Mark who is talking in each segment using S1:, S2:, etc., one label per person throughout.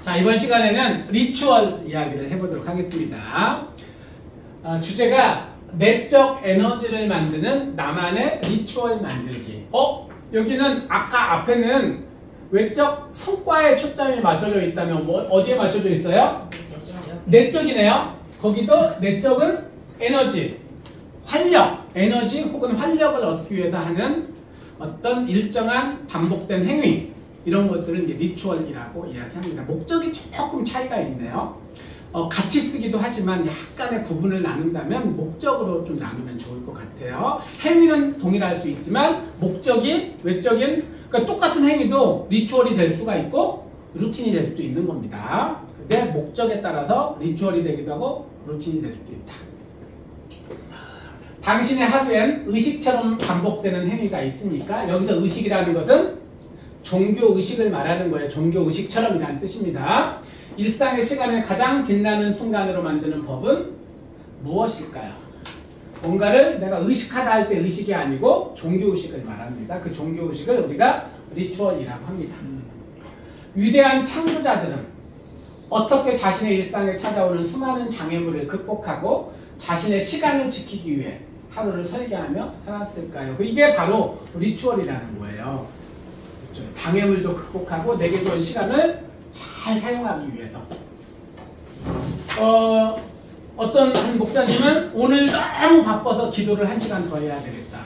S1: 자, 이번 시간에는 리추얼 이야기를 해보도록 하겠습니다. 주제가 내적 에너지를 만드는 나만의 리추얼 만들기. 여기는 아까 앞에는 외적 성과에 초점이 맞춰져 있다면 어디에 맞춰져 있어요? 내적이네요. 거기도 내적은 에너지, 활력, 에너지 혹은 활력을 얻기 위해서 하는 어떤 일정한 반복된 행위, 이런 것들은 이제 리추얼이라고 이야기합니다. 목적이 조금 차이가 있네요. 같이 쓰기도 하지만 약간의 구분을 나눈다면 목적으로 좀 나누면 좋을 것 같아요. 행위는 동일할 수 있지만 목적이 외적인, 그러니까 똑같은 행위도 리추얼이 될 수가 있고 루틴이 될 수도 있는 겁니다. 근데 목적에 따라서 리추얼이 되기도 하고 루틴이 될 수도 있다. 당신의 하루엔 의식처럼 반복되는 행위가 있습니까? 여기서 의식이라는 것은 종교의식을 말하는 거예요. 종교의식처럼이라는 뜻입니다. 일상의 시간을 가장 빛나는 순간으로 만드는 법은 무엇일까요? 뭔가를 내가 의식하다 할 때 의식이 아니고 종교의식을 말합니다. 그 종교의식을 우리가 리추얼이라고 합니다. 위대한 창조자들은 어떻게 자신의 일상에 찾아오는 수많은 장애물을 극복하고 자신의 시간을 지키기 위해 하루를 설계하며 살았을까요? 이게 바로 리추얼이라는 거예요. 그렇죠? 장애물도 극복하고 내게 좋은 시간을 잘 사용하기 위해서. 어떤 한 목사님은 오늘 너무 바빠서 기도를 1시간 더 해야 되겠다.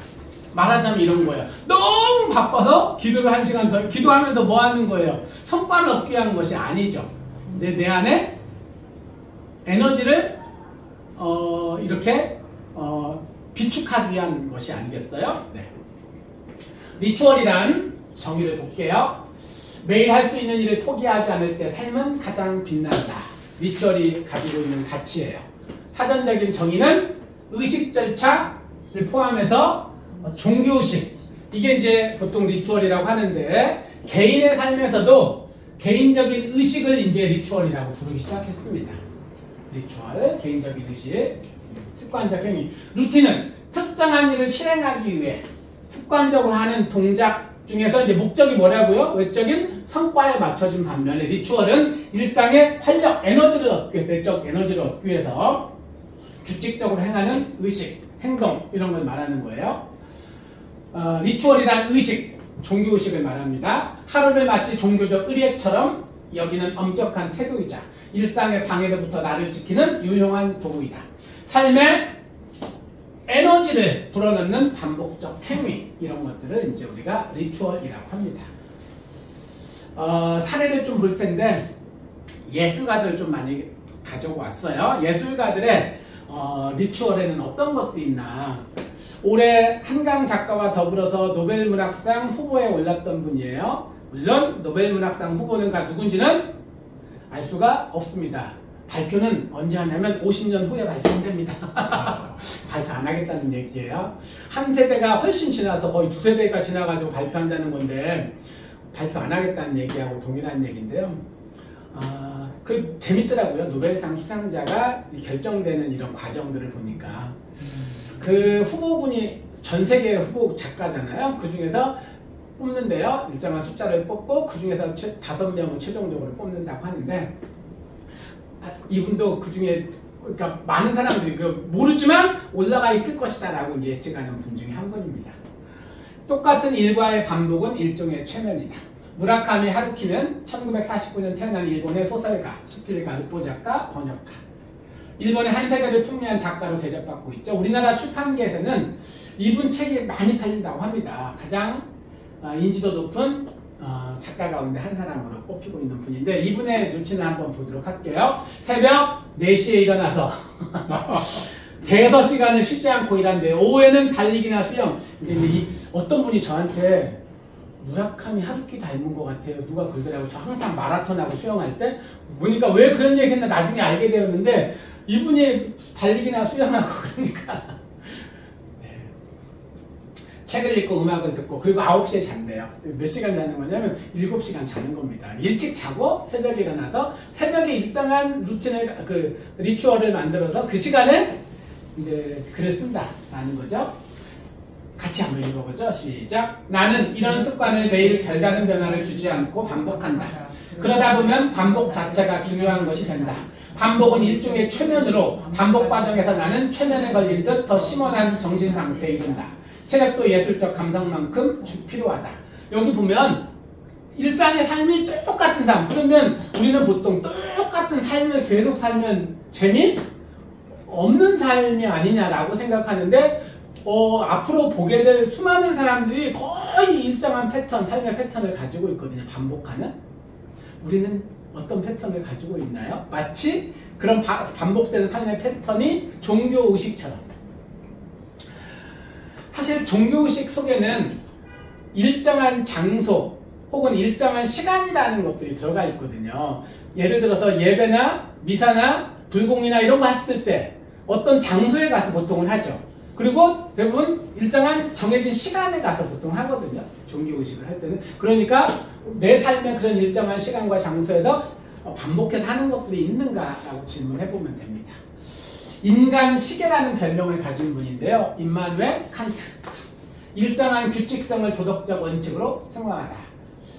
S1: 말하자면 이런 거예요. 너무 바빠서 기도를 1시간 더, 기도하면서 뭐 하는 거예요? 성과를 얻기 위한 것이 아니죠. 내 안에 에너지를 이렇게 비축하기 위한 것이 아니겠어요? 네. 리추얼이란 정의를 볼게요. 매일 할 수 있는 일을 포기하지 않을 때 삶은 가장 빛난다. 리추얼이 가지고 있는 가치예요. 사전적인 정의는 의식 절차를 포함해서 종교의식, 이게 이제 보통 리추얼이라고 하는데, 개인의 삶에서도 개인적인 의식을 이제 리추얼이라고 부르기 시작했습니다. 리추얼, 개인적인 의식, 습관적 행위. 루틴은 특정한 일을 실행하기 위해 습관적으로 하는 동작 중에서 이제 목적이 뭐라고요? 외적인 성과에 맞춰진 반면에 리추얼은 일상의 활력, 에너지를 얻기 위해, 내적 에너지를 얻기 위해서 규칙적으로 행하는 의식, 행동, 이런 걸 말하는 거예요. 리추얼이란 의식, 종교의식을 말합니다. 하루를 마치 종교적 의례처럼 여기는 엄격한 태도이자 일상의 방해로부터 나를 지키는 유용한 도구이다. 삶의 에너지를 불어넣는 반복적 행위, 이런 것들을 이제 우리가 리추얼이라고 합니다. 사례를 좀 볼 텐데, 예술가들 좀 많이 가져고 왔어요. 예술가들의 리추얼에는 어떤 것들이 있나. 올해 한강 작가와 더불어서 노벨문학상 후보에 올랐던 분이에요. 물론 노벨문학상 후보가 누군지는 알 수가 없습니다. 발표는 언제 하냐면 50년 후에 발표됩니다. 발표 안 하겠다는 얘기예요. 한 세대가 훨씬 지나서 거의 2세대가 지나가지고 발표한다는 건데, 발표 안 하겠다는 얘기하고 동일한 얘기인데요. 재밌더라고요. 노벨상 수상자가 결정되는 이런 과정들을 보니까. 그 후보군이 전 세계 후보 작가잖아요. 그 중에서 뽑는데요. 일정한 숫자를 뽑고 그 중에서 5명은 최종적으로 뽑는다고 하는데, 이분도 그 중에, 그러니까 많은 사람들이 모르지만 올라가 있을 것이다 라고 예측하는 분 중에 한 분입니다. 똑같은 일과의 반복은 일종의 최면이다. 무라카미 하루키는 1949년 태어난 일본의 소설가, 수필가, 르포작가, 번역가. 일본의 한 세대를 풍미한 작가로 대접받고 있죠. 우리나라 출판계에서는 이분 책이 많이 팔린다고 합니다. 가장 인지도 높은 작가 가운데 한 사람으로 꼽히고 있는 분인데, 이분의 루틴을 한번 보도록 할게요. 새벽 4시에 일어나서 대여섯 시간을 쉬지 않고 일한대요. 오후에는 달리기나 수영. 근데 어떤 분이 저한테 무라카미 하루키 닮은 것 같아요. 누가 그러더라고요. 저 항상 마라톤하고 수영할 때 보니까 왜 그런 얘기 했나 나중에 알게 되었는데, 이분이 달리기나 수영하고 그러니까 책을 읽고 음악을 듣고, 그리고 9시에 잔대요. 몇 시간 자는 거냐면 7시간 자는 겁니다. 일찍 자고 새벽에 일어나서 새벽에 일정한 루틴을, 리추얼을 만들어서 그 시간에 이제 글을 쓴다라는 거죠. 같이 한번 읽어보죠. 시작. 나는 이런 습관을 매일 별다른 변화를 주지 않고 반복한다. 그러다 보면 반복 자체가 중요한 것이 된다. 반복은 일종의 최면으로 반복 과정에서 나는 최면에 걸린 듯 더 심원한 정신 상태에 이른다. 체력도 예술적 감성만큼 필요하다. 여기 보면 일상의 삶이 똑같은 삶. 그러면 우리는 보통 똑같은 삶을 계속 살면 재미없는 삶이 아니냐라고 생각하는데 앞으로 보게 될 수많은 사람들이 거의 일정한 패턴, 삶의 패턴을 가지고 있거든요. 반복하는. 우리는 어떤 패턴을 가지고 있나요? 마치 그런 반복되는 삶의 패턴이 종교의식처럼. 사실 종교의식 속에는 일정한 장소 혹은 일정한 시간이라는 것들이 들어가 있거든요. 예를 들어서 예배나 미사나 불공이나 이런 거 했을 때 어떤 장소에 가서 보통은 하죠. 그리고 대부분 일정한 정해진 시간에 가서 보통 하거든요. 종교의식을 할 때는. 그러니까 내 삶의 그런 일정한 시간과 장소에서 반복해서 하는 것들이 있는가라고 질문해보면 됩니다. 인간 시계라는 별명을 가진 분인데요. 임마누엘 칸트. 일정한 규칙성을 도덕적 원칙으로 승화하다.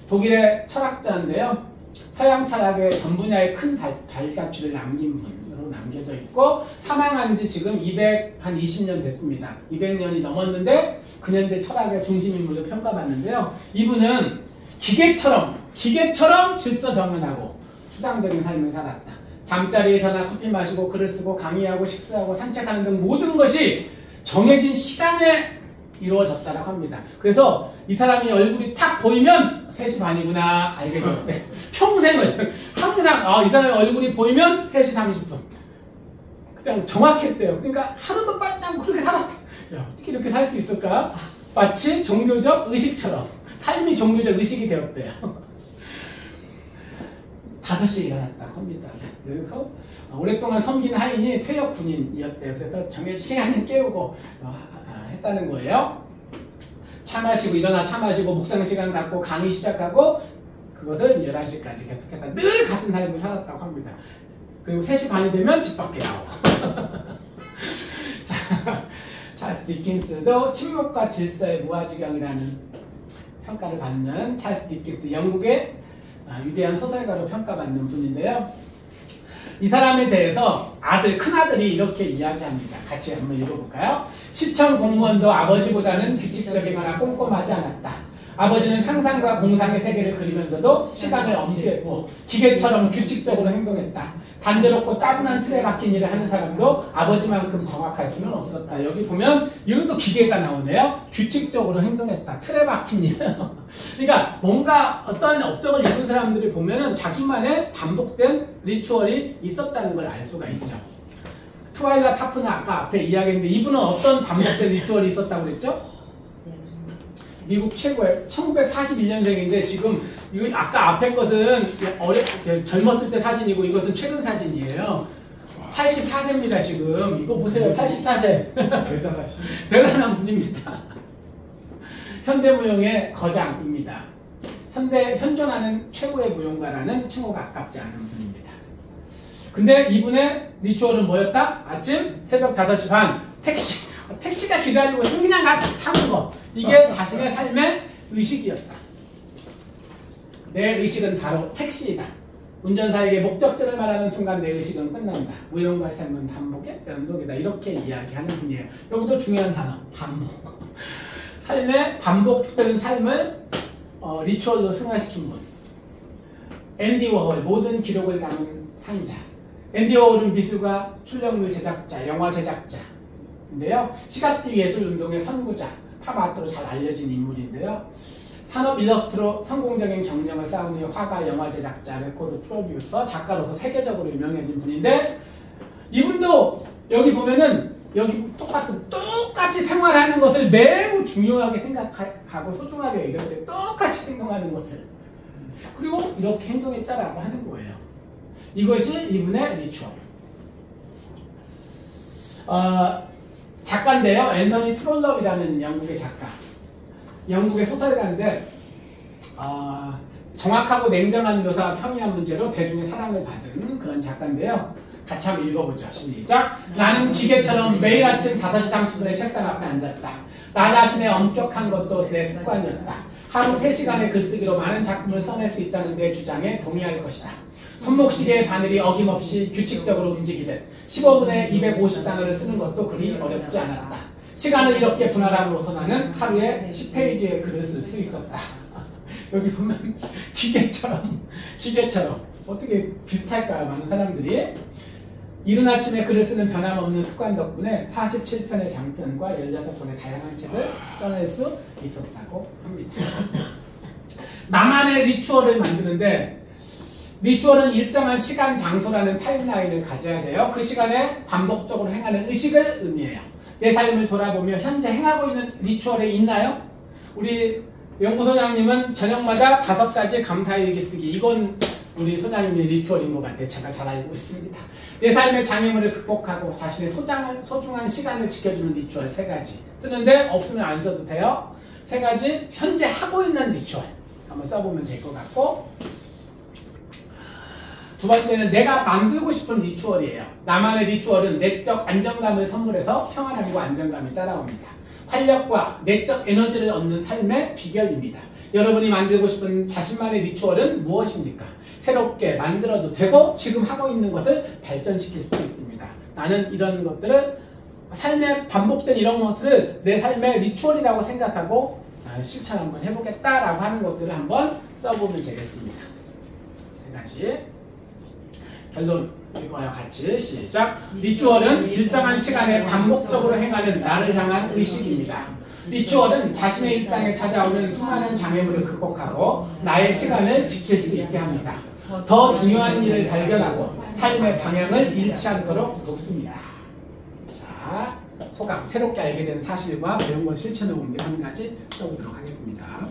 S1: 독일의 철학자인데요. 서양 철학의 전 분야에 큰 발자취를 남긴 분으로 남겨져 있고 사망한 지 지금 220년 됐습니다. 200년이 넘었는데 근현대 철학의 중심인물로 평가받는데요. 이분은 기계처럼 질서 정연하고 수상적인 삶을 살았다. 잠자리에서나 커피 마시고 글을 쓰고 강의하고 식사하고 산책하는 등 모든 것이 정해진 시간에 이루어졌다고 합니다. 그래서 이 사람이 얼굴이 탁 보이면 3시 반이구나 알게 되는데 평생을 항상 이 사람의 얼굴이 보이면 3시 30분 그냥 정확했대요. 그러니까 하루도 빠지지 않고 그렇게 살았대. 야, 어떻게 이렇게 살 수 있을까? 마치 종교적 의식처럼 삶이 종교적 의식이 되었대요. 5시에 일어났다고 합니다. 그래서 오랫동안 섬긴 하인이 퇴역 군인이었대요. 그래서 정해진 시간을 깨우고 했다는 거예요. 차 마시고 일어나 차 마시고 묵상 시간 갖고 강의 시작하고 그것을 11시까지 계속했다. 늘 같은 삶을 살았다고 합니다. 그리고 3시 반이 되면 집 밖에 나오고. 자, 찰스 디킨스도 침묵과 질서의 무아지경이라는 평가를 받는 찰스 디킨스, 영국의 위대한 소설가로 평가받는 분인데요. 이 사람에 대해서 큰아들이 이렇게 이야기합니다. 같이 한번 읽어볼까요? 시청 공무원도 아버지보다는 규칙적이거나 꼼꼼하지 않았다. 아버지는 상상과 공상의 세계를 그리면서도 시간을 엄수했고 기계처럼 규칙적으로 행동했다. 단조롭고 따분한 틀에 박힌 일을 하는 사람도 아버지만큼 정확할 수는 없었다. 여기 보면 이것도 기계가 나오네요. 규칙적으로 행동했다. 틀에 박힌 일. 그러니까 뭔가 어떤 업적을 이룬 사람들이 보면은 자기만의 반복된 리추얼이 있었다는 걸 알 수가 있죠. 트와일라 타프는 아까 앞에 이야기했는데 이분은 어떤 반복된 리추얼이 있었다고 그랬죠? 미국 최고의 1941년생인데 지금 이건 아까 앞에 것은 젊었을 때 사진이고 이것은 최근 사진이에요. 84세입니다 지금. 이거 보세요. 84세. 대단한 분입니다. 현대무용의 거장입니다. 현존하는 최고의 무용가라는 칭호가 아깝지 않은 분입니다. 근데 이분의 리추얼은 뭐였다? 아침 새벽 5시 반 택시가 기다리고 있으면 그냥 타는 거. 이게 자신의 삶의 의식이었다. 내 의식은 바로 택시이다. 운전사에게 목적지를 말하는 순간 내 의식은 끝난다. 무용가의 삶은 반복의 연속이다. 이렇게 이야기하는 분이에요. 여기도 중요한 단어, 반복. 삶의 반복되는 삶을 리추얼로 승화시킨 분. 앤디 워홀, 모든 기록을 담은 상자. 앤디 워홀은 미술가, 출력물 제작자, 영화 제작자인데요. 시각지 예술 운동의 선구자, 팝아트로 잘 알려진 인물인데요. 산업 일러스트로 성공적인 경력을 쌓은 뒤 화가, 영화 제작자, 레코드 프로듀서, 작가로서 세계적으로 유명해진 분인데 이분도 여기 보면은 여기 똑같이 생활하는 것을 매우 중요하게 생각하고 소중하게 여겼는데 똑같이 행동하는 것을 그리고 이렇게 행동했다라고 하는 거예요. 이것이 이분의 리추얼. 작가인데요. 앤서니 트롤럽이라는 영국의 작가. 영국의 소설가인데 정확하고 냉정한 묘사와 평이한 문제로 대중의 사랑을 받은 그런 작가인데요. 같이 한번 읽어보죠. 시작. 나는 기계처럼 매일 아침 5시 30분에 책상 앞에 앉았다. 나 자신의 엄격한 것도 내 습관이었다. 하루 3시간의 글쓰기로 많은 작품을 써낼 수 있다는 내 주장에 동의할 것이다. 손목시계의 바늘이 어김없이 규칙적으로 움직이듯 15분에 250단어를 쓰는 것도 그리 어렵지 않았다. 시간을 이렇게 분할함으로써 나는 하루에 10페이지의 글을 쓸 수 있었다. 여기 보면 기계처럼 어떻게 비슷할까요? 많은 사람들이 이른 아침에 글을 쓰는 변함없는 습관 덕분에 47편의 장편과 16권의 다양한 책을 써낼 수 있었다고 합니다. 나만의 리추얼을 만드는데 리추얼은 일정한 시간, 장소라는 타임라인을 가져야 돼요. 그 시간에 반복적으로 행하는 의식을 의미해요. 내 삶을 돌아보며 현재 행하고 있는 리추얼이 있나요? 우리 연구소장님은 저녁마다 5가지 감사일기 쓰기. 이건 우리 소장님의 리추얼인 것 같아요. 제가 잘 알고 있습니다. 내 삶의 장애물을 극복하고 자신의 소중한 시간을 지켜주는 리추얼 3가지. 쓰는데 없으면 안 써도 돼요. 3가지 현재 하고 있는 리추얼 한번 써보면 될 것 같고, 두 번째는 내가 만들고 싶은 리추얼이에요. 나만의 리추얼은 내적 안정감을 선물해서 평안함과 안정감이 따라옵니다. 활력과 내적 에너지를 얻는 삶의 비결입니다. 여러분이 만들고 싶은 자신만의 리추얼은 무엇입니까? 새롭게 만들어도 되고 지금 하고 있는 것을 발전시킬 수 있습니다. 나는 이런 것들을 삶에 반복된 이런 것들을 내 삶의 리추얼이라고 생각하고 실천 한번 해보겠다라고 하는 것들을 한번 써보면 되겠습니다. 3가지. 결론 이거와 같이 시작. 리추얼은 일정한 시간에 반복적으로 행하는 나를 향한 의식입니다. 리추얼은 자신의 일상에 찾아오는 수많은 장애물을 극복하고 나의 시간을 지킬 수 있게 합니다. 더 중요한 일을 발견하고 삶의 방향을 잃지 않도록 돕습니다. 자, 소감, 새롭게 알게 된 사실과 배운 걸 실천해 봅니다. 한 가지 써보도록 하겠습니다.